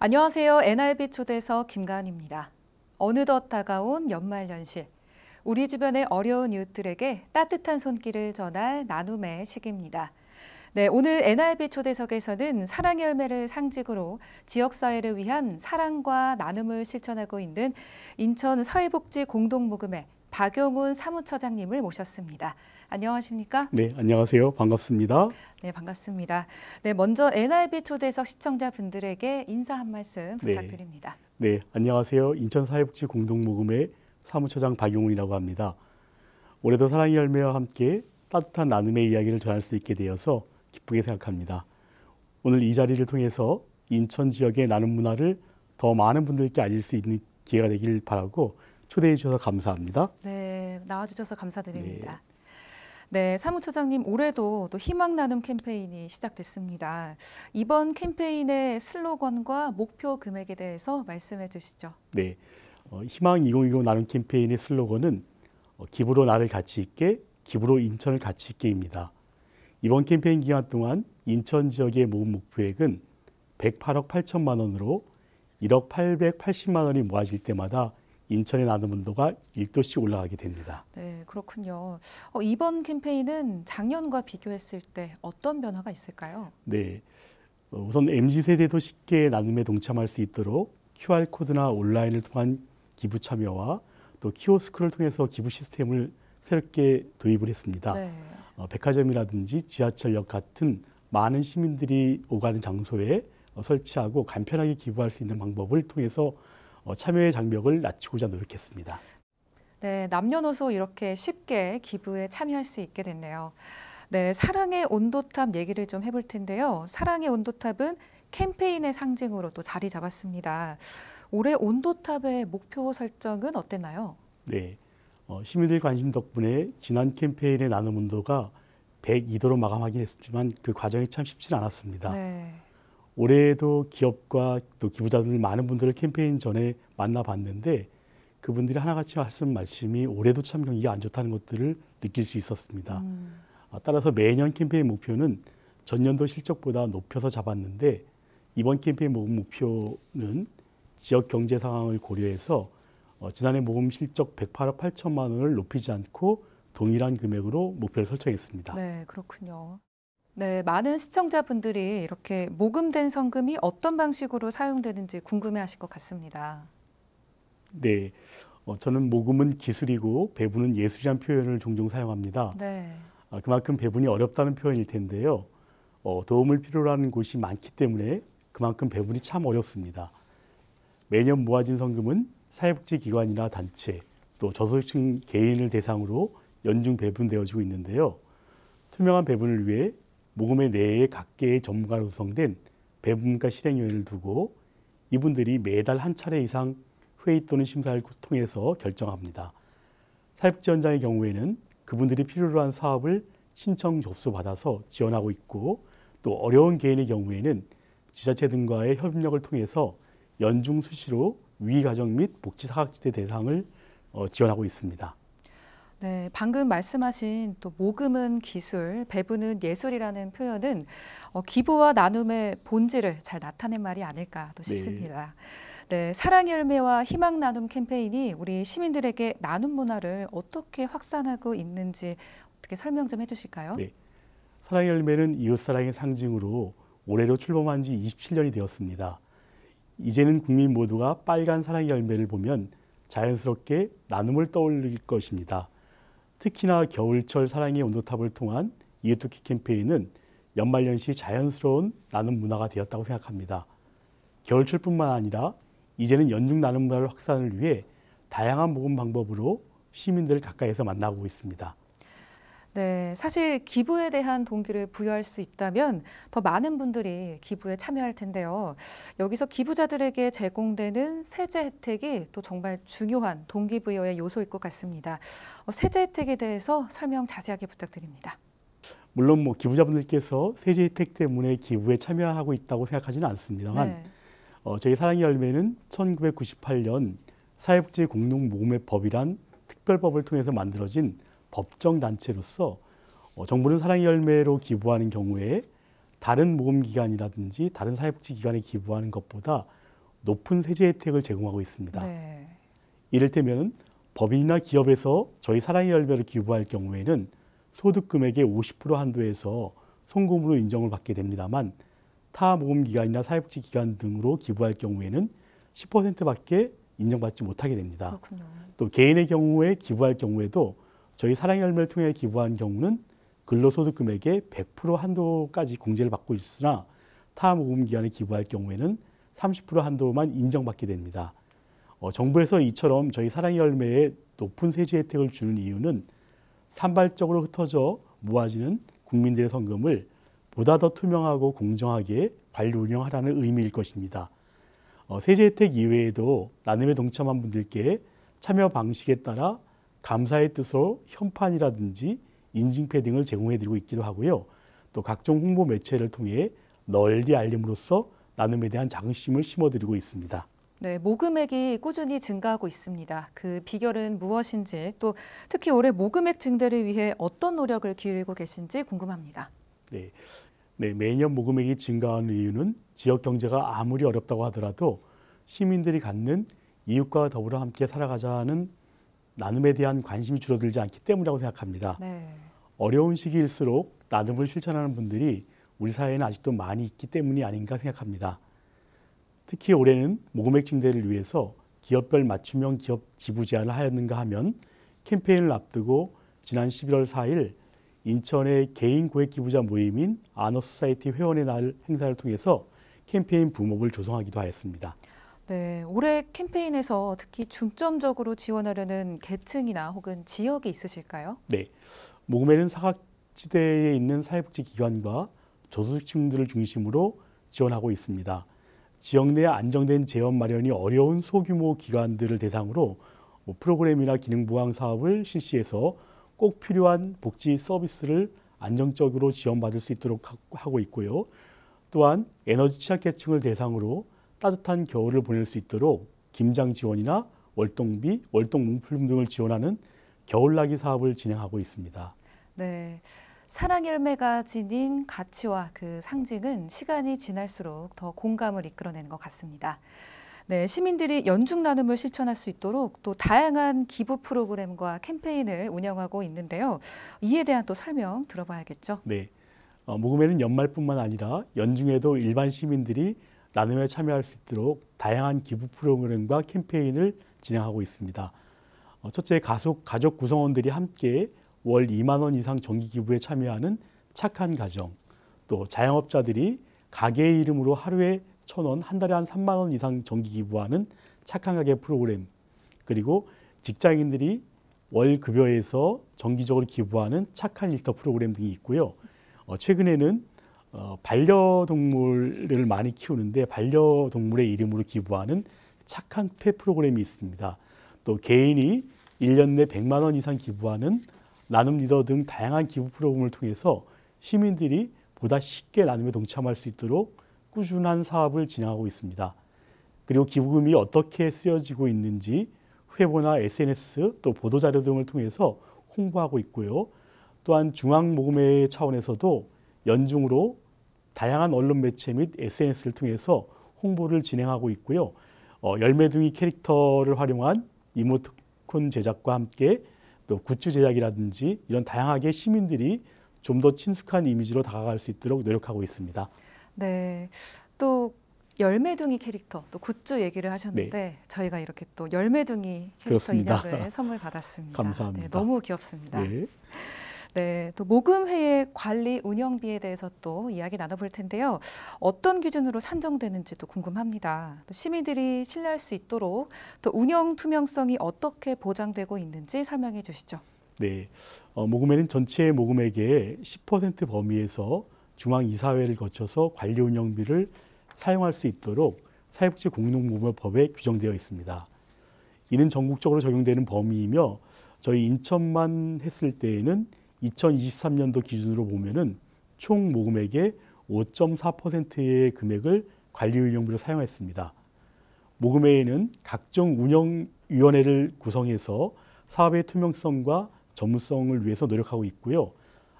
안녕하세요. NRB 초대석 김가은입니다. 어느덧 다가온 연말연시. 우리 주변의 어려운 이웃들에게 따뜻한 손길을 전할 나눔의 시기입니다. 네, 오늘 NRB 초대석에서는 사랑의 열매를 상징으로 지역사회를 위한 사랑과 나눔을 실천하고 있는 인천 사회복지 공동모금회 박용훈 사무처장님을 모셨습니다. 안녕하십니까? 네, 안녕하세요. 반갑습니다. 네, 반갑습니다. 네, 먼저 NRB 초대석 시청자분들에게 인사 한 말씀 부탁드립니다. 네, 안녕하세요. 인천사회복지 공동모금회 사무처장 박용훈이라고 합니다. 올해도 사랑의 열매와 함께 따뜻한 나눔의 이야기를 전할 수 있게 되어서 기쁘게 생각합니다. 오늘 이 자리를 통해서 인천 지역의 나눔 문화를 더 많은 분들께 알릴 수 있는 기회가 되길 바라고 초대해 주셔서 감사합니다. 네, 나와주셔서 감사드립니다. 네, 사무처장님 올해도 또 희망 나눔 캠페인이 시작됐습니다. 이번 캠페인의 슬로건과 목표 금액에 대해서 말씀해 주시죠. 네, 희망 2020 나눔 캠페인의 슬로건은 기부로 나를 가치 있게, 기부로 인천을 가치 있게입니다. 이번 캠페인 기간 동안 인천 지역의 모금 목표액은 108억 8천만 원으로 1억 880만 원이 모아질 때마다 인천의 나눔 온도가 1도씩 올라가게 됩니다. 네, 그렇군요. 이번 캠페인은 작년과 비교했을 때 어떤 변화가 있을까요? 네, 우선 MZ세대도 쉽게 나눔에 동참할 수 있도록 QR코드나 온라인을 통한 기부 참여와 또 키오스크를 통해서 기부 시스템을 새롭게 도입을 했습니다. 네. 백화점이라든지 지하철역 같은 많은 시민들이 오가는 장소에 설치하고 간편하게 기부할 수 있는 방법을 통해서 참여의 장벽을 낮추고자 노력했습니다. 네, 남녀노소 이렇게 쉽게 기부에 참여할 수 있게 됐네요. 네, 사랑의 온도탑 얘기를 좀 해볼 텐데요. 사랑의 온도탑은 캠페인의 상징으로 또 자리 잡았습니다. 올해 온도탑의 목표 설정은 어땠나요? 네, 시민들 관심 덕분에 지난 캠페인의 나눔 온도가 102도로 마감하긴 했지만 그 과정이 참 쉽지는 않았습니다. 네. 올해에도 기업과 또 기부자들 많은 분들을 캠페인 전에 만나봤는데 그분들이 하나같이 하신 말씀이 올해도 참 경기가 안 좋다는 것들을 느낄 수 있었습니다. 따라서 매년 캠페인 목표는 전년도 실적보다 높여서 잡았는데 이번 캠페인 모금 목표는 지역 경제 상황을 고려해서 지난해 모금 실적 108억 8천만 원을 높이지 않고 동일한 금액으로 목표를 설정했습니다. 네, 그렇군요. 네, 많은 시청자분들이 이렇게 모금된 성금이 어떤 방식으로 사용되는지 궁금해하실 것 같습니다. 네, 저는 모금은 기술이고 배분은 예술이라는 표현을 종종 사용합니다. 네. 그만큼 배분이 어렵다는 표현일 텐데요. 도움을 필요로 하는 곳이 많기 때문에 그만큼 배분이 참 어렵습니다. 매년 모아진 성금은 사회복지기관이나 단체, 또 저소득층 개인을 대상으로 연중 배분되어지고 있는데요. 투명한 배분을 위해 모금회 내에 각계의 전문가로 구성된 배분과 실행위원회를 두고 이분들이 매달 한 차례 이상 회의 또는 심사를 통해서 결정합니다. 사회복지 현장의 경우에는 그분들이 필요로 한 사업을 신청 접수받아서 지원하고 있고 또 어려운 개인의 경우에는 지자체 등과의 협력을 통해서 연중 수시로 위가정 및 복지사각지대 대상을 지원하고 있습니다. 네, 방금 말씀하신 또 모금은 기술, 배분은 예술이라는 표현은 기부와 나눔의 본질을 잘 나타낸 말이 아닐까 또 싶습니다. 네, 사랑의 열매와 희망 나눔 캠페인이 우리 시민들에게 나눔 문화를 어떻게 확산하고 있는지 어떻게 설명 좀 해주실까요? 네, 사랑의 열매는 이웃사랑의 상징으로 올해로 출범한 지 27년이 되었습니다. 이제는 국민 모두가 빨간 사랑의 열매를 보면 자연스럽게 나눔을 떠올릴 것입니다. 특히나 겨울철 사랑의 온도탑을 통한 이웃돕기 캠페인은 연말연시 자연스러운 나눔 문화가 되었다고 생각합니다. 겨울철뿐만 아니라 이제는 연중 나눔 문화를 확산을 위해 다양한 모금 방법으로 시민들을 가까이에서 만나고 있습니다. 네, 사실 기부에 대한 동기를 부여할 수 있다면 더 많은 분들이 기부에 참여할 텐데요. 여기서 기부자들에게 제공되는 세제 혜택이 또 정말 중요한 동기부여의 요소일 것 같습니다. 세제 혜택에 대해서 설명 자세하게 부탁드립니다. 물론 기부자분들께서 세제 혜택 때문에 기부에 참여하고 있다고 생각하지는 않습니다만 저희 사랑의 열매는 1998년 사회복지 공동모금회법이란 특별법을 통해서 만들어진 법정 단체로서 정부는 사랑의 열매로 기부하는 경우에 다른 모금기관이라든지 다른 사회복지기관에 기부하는 것보다 높은 세제 혜택을 제공하고 있습니다. 네. 이를테면 법인이나 기업에서 저희 사랑의 열매를 기부할 경우에는 소득 금액의 50% 한도에서 송금으로 인정을 받게 됩니다만 타 모금기관이나 사회복지기관 등으로 기부할 경우에는 10%밖에 인정받지 못하게 됩니다. 그렇군요. 또 개인의 경우에 기부할 경우에도 저희 사랑의 열매를 통해 기부한 경우는 근로소득 금액의 100% 한도까지 공제를 받고 있으나 타 모금기관에 기부할 경우에는 30% 한도만 인정받게 됩니다. 정부에서 이처럼 저희 사랑의 열매에 높은 세제 혜택을 주는 이유는 산발적으로 흩어져 모아지는 국민들의 성금을 보다 더 투명하고 공정하게 관리 운영하라는 의미일 것입니다. 세제 혜택 이외에도 나눔에 동참한 분들께 참여 방식에 따라 감사의 뜻으로 현판이라든지 인증패 등을 제공해드리고 있기도 하고요. 또 각종 홍보 매체를 통해 널리 알림으로써 나눔에 대한 자긍심을 심어드리고 있습니다. 네, 모금액이 꾸준히 증가하고 있습니다. 그 비결은 무엇인지 또 특히 올해 모금액 증대를 위해 어떤 노력을 기울이고 계신지 궁금합니다. 네, 매년 모금액이 증가하는 이유는 지역 경제가 아무리 어렵다고 하더라도 시민들이 갖는 이웃과 더불어 함께 살아가자는 나눔에 대한 관심이 줄어들지 않기 때문이라고 생각합니다. 네. 어려운 시기일수록 나눔을 실천하는 분들이 우리 사회에는 아직도 많이 있기 때문이 아닌가 생각합니다. 특히 올해는 모금액 증대를 위해서 기업별 맞춤형 기업 지부 제안을 하였는가 하면 캠페인을 앞두고 지난 11월 4일 인천의 개인 고액 기부자 모임인 아너소사이티 회원의 날 행사를 통해서 캠페인 부목을 조성하기도 하였습니다. 네, 올해 캠페인에서 특히 중점적으로 지원하려는 계층이나 혹은 지역이 있으실까요? 네, 모금에는 사각지대에 있는 사회복지기관과 저소득층들을 중심으로 지원하고 있습니다. 지역 내 안정된 재원 마련이 어려운 소규모 기관들을 대상으로 프로그램이나 기능 보강 사업을 실시해서 꼭 필요한 복지 서비스를 안정적으로 지원받을 수 있도록 하고 있고요. 또한 에너지 취약계층을 대상으로 따뜻한 겨울을 보낼 수 있도록 김장 지원이나 월동비, 월동 용품 등을 지원하는 겨울나기 사업을 진행하고 있습니다. 네. 사랑 열매가 지닌 가치와 그 상징은 시간이 지날수록 더 공감을 이끌어내는 것 같습니다. 네, 시민들이 연중 나눔을 실천할 수 있도록 또 다양한 기부 프로그램과 캠페인을 운영하고 있는데요. 이에 대한 또 설명 들어봐야겠죠. 네, 모금에는 연말뿐만 아니라 연중에도 일반 시민들이 나눔에 참여할 수 있도록 다양한 기부 프로그램과 캠페인을 진행하고 있습니다. 첫째, 가족 구성원들이 함께 월 2만 원 이상 정기 기부에 참여하는 착한 가정, 또 자영업자들이 가게의 이름으로 하루에 1,000원, 한 달에 한 3만 원 이상 정기 기부하는 착한 가게 프로그램, 그리고 직장인들이 월 급여에서 정기적으로 기부하는 착한 일터 프로그램 등이 있고요. 최근에는 반려동물을 많이 키우는데 반려동물의 이름으로 기부하는 착한 펫 프로그램이 있습니다. 또 개인이 1년 내 100만 원 이상 기부하는 나눔 리더 등 다양한 기부 프로그램을 통해서 시민들이 보다 쉽게 나눔에 동참할 수 있도록 꾸준한 사업을 진행하고 있습니다. 그리고 기부금이 어떻게 쓰여지고 있는지 회보나 SNS 또 보도자료 등을 통해서 홍보하고 있고요. 또한 중앙모금회 차원에서도 연중으로 다양한 언론 매체 및 SNS를 통해서 홍보를 진행하고 있고요. 열매둥이 캐릭터를 활용한 이모티콘 제작과 함께 또 굿즈 제작이라든지 이런 다양하게 시민들이 좀 더 친숙한 이미지로 다가갈 수 있도록 노력하고 있습니다. 네, 또 열매둥이 캐릭터, 또 굿즈 얘기를 하셨는데 네. 저희가 이렇게 또 열매둥이 캐릭터 그렇습니다. 인형을 선물 받았습니다. 감사합니다. 네, 너무 귀엽습니다. 네. 네, 또 모금회의 관리 운영비에 대해서 또 이야기 나눠볼 텐데요. 어떤 기준으로 산정되는지도 궁금합니다. 또 시민들이 신뢰할 수 있도록 또 운영 투명성이 어떻게 보장되고 있는지 설명해 주시죠. 네, 모금회는 전체 모금액의 10% 범위에서 중앙이사회를 거쳐서 관리 운영비를 사용할 수 있도록 사회복지공동모금법에 규정되어 있습니다. 이는 전국적으로 적용되는 범위이며 저희 인천만 했을 때에는 2023년도 기준으로 보면은 총 모금액의 5.4%의 금액을 관리 운영비로 사용했습니다. 모금회에는 각종 운영위원회를 구성해서 사업의 투명성과 전문성을 위해서 노력하고 있고요.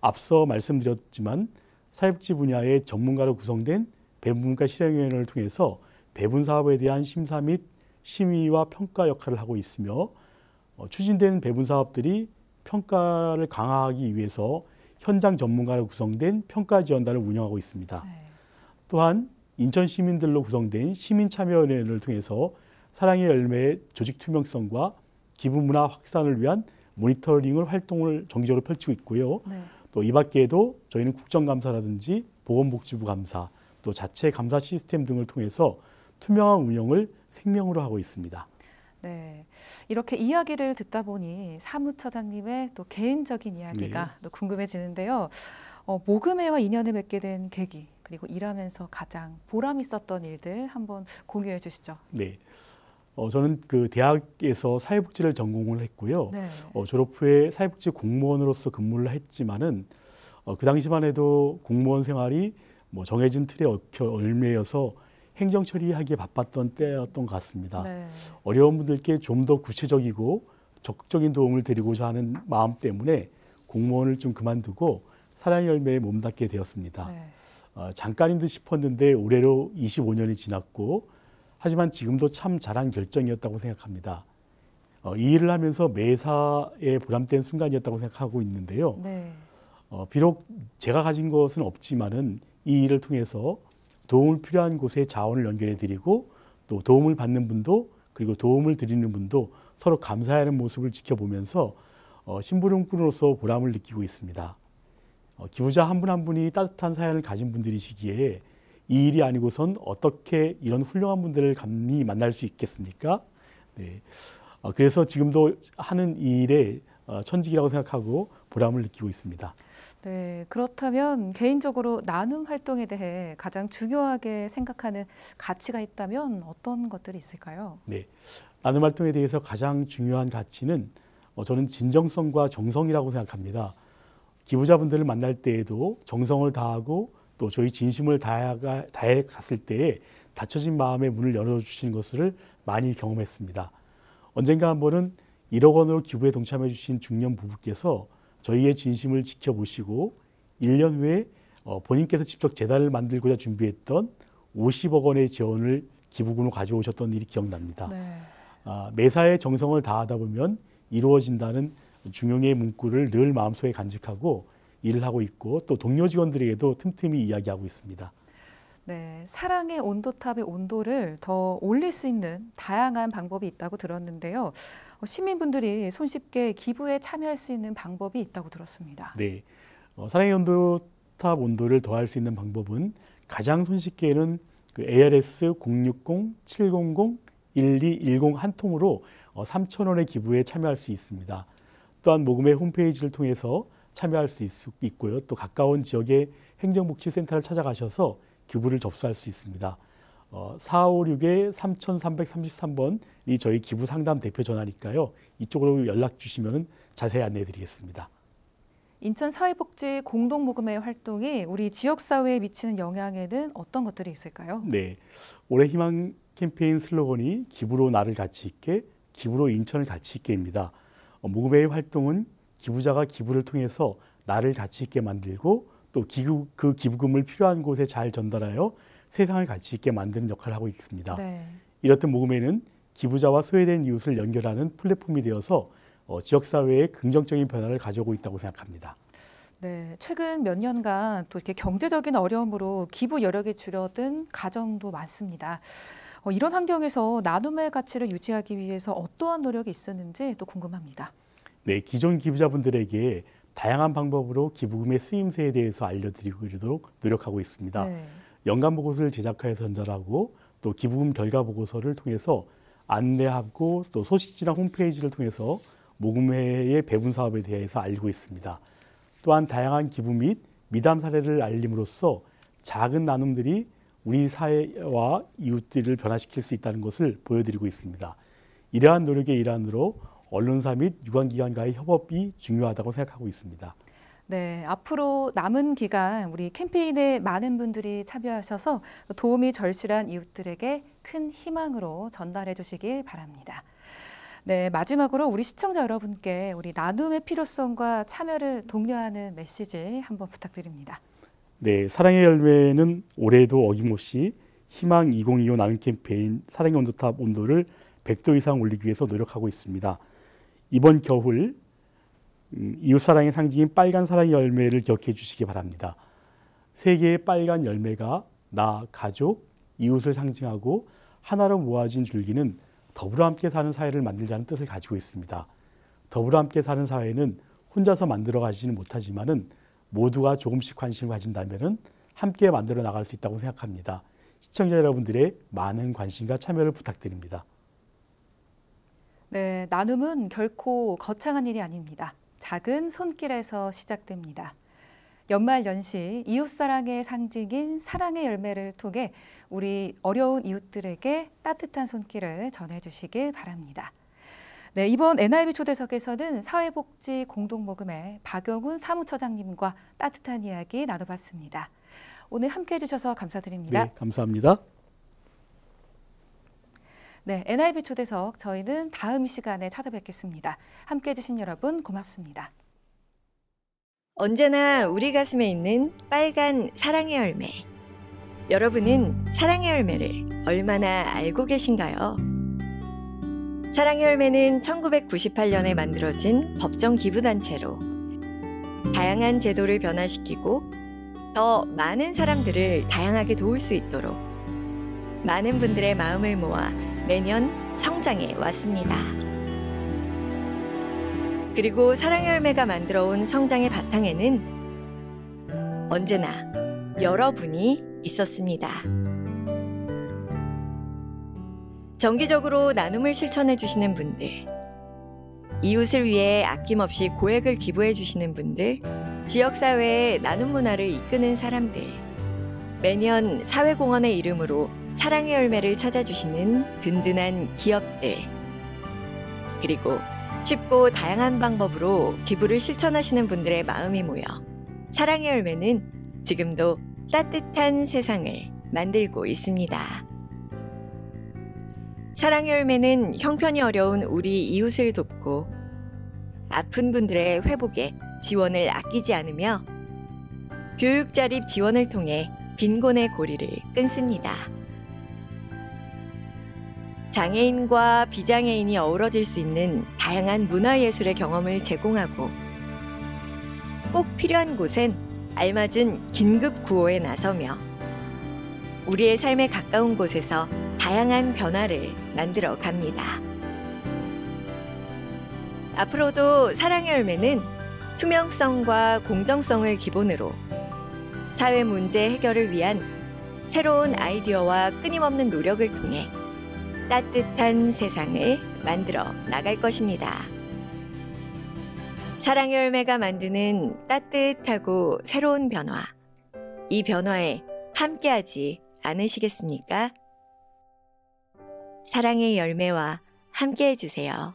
앞서 말씀드렸지만 사회복지 분야의 전문가로 구성된 배분과 실행위원회를 통해서 배분 사업에 대한 심사 및 심의와 평가 역할을 하고 있으며 추진된 배분 사업들이 평가를 강화하기 위해서 현장 전문가로 구성된 평가 지원단을 운영하고 있습니다. 네. 또한 인천 시민들로 구성된 시민참여위원회를 통해서 사랑의 열매의 조직 투명성과 기부 문화 확산을 위한 모니터링을 활동을 정기적으로 펼치고 있고요. 네. 또 이 밖에도 저희는 국정감사라든지 보건복지부 감사, 또 자체 감사 시스템 등을 통해서 투명한 운영을 생명으로 하고 있습니다. 네, 이렇게 이야기를 듣다 보니 사무처장님의 또 개인적인 이야기가 네. 또 궁금해지는데요. 모금회와 인연을 맺게 된 계기, 그리고 일하면서 가장 보람 있었던 일들 한번 공유해 주시죠. 네, 저는 그 대학에서 사회복지를 전공을 했고요. 네. 졸업 후에 사회복지 공무원으로서 근무를 했지만은 그 당시만 해도 공무원 생활이 뭐 정해진 틀에 얽매여서 행정 처리하기에 바빴던 때였던 것 같습니다. 네. 어려운 분들께 좀 더 구체적이고 적극적인 도움을 드리고자 하는 마음 때문에 공무원을 좀 그만두고 사랑의 열매에 몸담게 되었습니다. 네. 잠깐인 듯 싶었는데 올해로 25년이 지났고 하지만 지금도 참 잘한 결정이었다고 생각합니다. 이 일을 하면서 매사에 보람된 순간이었다고 생각하고 있는데요. 네. 비록 제가 가진 것은 없지만은 이 일을 통해서 도움을 필요한 곳에 자원을 연결해 드리고 또 도움을 받는 분도 그리고 도움을 드리는 분도 서로 감사하는 모습을 지켜보면서 심부름꾼으로서 보람을 느끼고 있습니다. 기부자 한 분 한 분이 따뜻한 사연을 가진 분들이시기에 이 일이 아니고선 어떻게 이런 훌륭한 분들을 감히 만날 수 있겠습니까? 네. 그래서 지금도 하는 이 일에 천직이라고 생각하고 보람을 느끼고 있습니다. 네, 그렇다면 개인적으로 나눔 활동에 대해 가장 중요하게 생각하는 가치가 있다면 어떤 것들이 있을까요? 네, 나눔 활동에 대해서 가장 중요한 가치는 저는 진정성과 정성이라고 생각합니다. 기부자분들을 만날 때에도 정성을 다하고 또 저희 진심을 다해 갔을 때에 닫혀진 마음의 문을 열어주시는 것을 많이 경험했습니다. 언젠가 한 번은 1억 원으로 기부에 동참해 주신 중년 부부께서 저희의 진심을 지켜보시고 1년 후에 본인께서 직접 재단을 만들고자 준비했던 50억 원의 지원을 기부금으로 가져오셨던 일이 기억납니다. 네. 매사에 정성을 다하다 보면 이루어진다는 중용의 문구를 늘 마음속에 간직하고 일을 하고 있고 또 동료 직원들에게도 틈틈이 이야기하고 있습니다. 네, 사랑의 온도탑의 온도를 더 올릴 수 있는 다양한 방법이 있다고 들었는데요. 시민분들이 손쉽게 기부에 참여할 수 있는 방법이 있다고 들었습니다. 네, 사랑의 온도탑 온도를 더할 수 있는 방법은 가장 손쉽게는 그 ARS 060-700-1210 한 통으로 3,000원의 기부에 참여할 수 있습니다. 또한 모금의 홈페이지를 통해서 참여할 수 있고요. 또 가까운 지역의 행정복지센터를 찾아가셔서 기부를 접수할 수 있습니다. 456-3333번이 저희 기부 상담 대표 전화니까요. 이쪽으로 연락 주시면 자세히 안내해 드리겠습니다. 인천 사회복지 공동모금회 활동이 우리 지역사회에 미치는 영향에는 어떤 것들이 있을까요? 네, 올해 희망 캠페인 슬로건이 기부로 나를 가치 있게, 기부로 인천을 가치 있게입니다. 모금회의 활동은 기부자가 기부를 통해서 나를 가치 있게 만들고 또 그 기부금을 필요한 곳에 잘 전달하여 세상을 가치 있게 만드는 역할을 하고 있습니다. 네. 이렇듯 모금회는 기부자와 소외된 이웃을 연결하는 플랫폼이 되어서 지역사회에 긍정적인 변화를 가져오고 있다고 생각합니다. 네, 최근 몇 년간 또 이렇게 경제적인 어려움으로 기부 여력이 줄어든 가정도 많습니다. 이런 환경에서 나눔의 가치를 유지하기 위해서 어떠한 노력이 있었는지 또 궁금합니다. 네, 기존 기부자분들에게 다양한 방법으로 기부금의 쓰임새에 대해서 알려드리도록 노력하고 있습니다. 네. 연간 보고서를 제작하여서 전달하고 또 기부금 결과 보고서를 통해서 안내하고 또 소식지나 홈페이지를 통해서 모금회의 배분 사업에 대해서 알리고 있습니다. 또한 다양한 기부 및 미담 사례를 알림으로써 작은 나눔들이 우리 사회와 이웃들을 변화시킬 수 있다는 것을 보여드리고 있습니다. 이러한 노력의 일환으로 언론사 및 유관기관과의 협업이 중요하다고 생각하고 있습니다. 네, 앞으로 남은 기간 우리 캠페인에 많은 분들이 참여하셔서 도움이 절실한 이웃들에게 큰 희망으로 전달해 주시길 바랍니다. 네, 마지막으로 우리 시청자 여러분께 우리 나눔의 필요성과 참여를 독려하는 메시지 한번 부탁드립니다. 네, 사랑의 열매는 올해도 어김없이 희망 2025 나눔 캠페인 사랑의 온도탑 온도를 100도 이상 올리기 위해서 노력하고 있습니다. 이번 겨울 이웃사랑의 상징인 빨간 사랑의 열매를 기억해 주시기 바랍니다. 세 개의 빨간 열매가 나, 가족, 이웃을 상징하고 하나로 모아진 줄기는 더불어 함께 사는 사회를 만들자는 뜻을 가지고 있습니다. 더불어 함께 사는 사회는 혼자서 만들어 가지는 못하지만은 모두가 조금씩 관심을 가진다면은 함께 만들어 나갈 수 있다고 생각합니다. 시청자 여러분들의 많은 관심과 참여를 부탁드립니다. 네, 나눔은 결코 거창한 일이 아닙니다. 작은 손길에서 시작됩니다. 연말연시 이웃사랑의 상징인 사랑의 열매를 통해 우리 어려운 이웃들에게 따뜻한 손길을 전해주시길 바랍니다. 네, 이번 NIB 초대석에서는 사회복지 공동모금의 박영훈 사무처장님과 따뜻한 이야기 나눠봤습니다. 오늘 함께해 주셔서 감사드립니다. 네, 감사합니다. 네, NIB 초대석 저희는 다음 시간에 찾아뵙겠습니다. 함께해 주신 여러분 고맙습니다. 언제나 우리 가슴에 있는 빨간 사랑의 열매. 여러분은 사랑의 열매를 얼마나 알고 계신가요? 사랑의 열매는 1998년에 만들어진 법정 기부단체로 다양한 제도를 변화시키고 더 많은 사람들을 다양하게 도울 수 있도록 많은 분들의 마음을 모아 매년 성장해 왔습니다. 그리고 사랑의 열매가 만들어온 성장의 바탕에는 언제나 여러분이 있었습니다. 정기적으로 나눔을 실천해 주시는 분들, 이웃을 위해 아낌없이 고액을 기부해 주시는 분들, 지역사회의 나눔 문화를 이끄는 사람들, 매년 사회공헌의 이름으로 사랑의 열매를 찾아주시는 든든한 기업들, 그리고 쉽고 다양한 방법으로 기부를 실천하시는 분들의 마음이 모여 사랑의 열매는 지금도 따뜻한 세상을 만들고 있습니다. 사랑의 열매는 형편이 어려운 우리 이웃을 돕고 아픈 분들의 회복에 지원을 아끼지 않으며 교육자립 지원을 통해 빈곤의 고리를 끊습니다. 장애인과 비장애인이 어우러질 수 있는 다양한 문화예술의 경험을 제공하고 꼭 필요한 곳엔 알맞은 긴급 구호에 나서며 우리의 삶에 가까운 곳에서 다양한 변화를 만들어 갑니다. 앞으로도 사랑의 열매는 투명성과 공정성을 기본으로 사회 문제 해결을 위한 새로운 아이디어와 끊임없는 노력을 통해 따뜻한 세상을 만들어 나갈 것입니다. 사랑의 열매가 만드는 따뜻하고 새로운 변화, 이 변화에 함께하지 않으시겠습니까? 사랑의 열매와 함께해 주세요.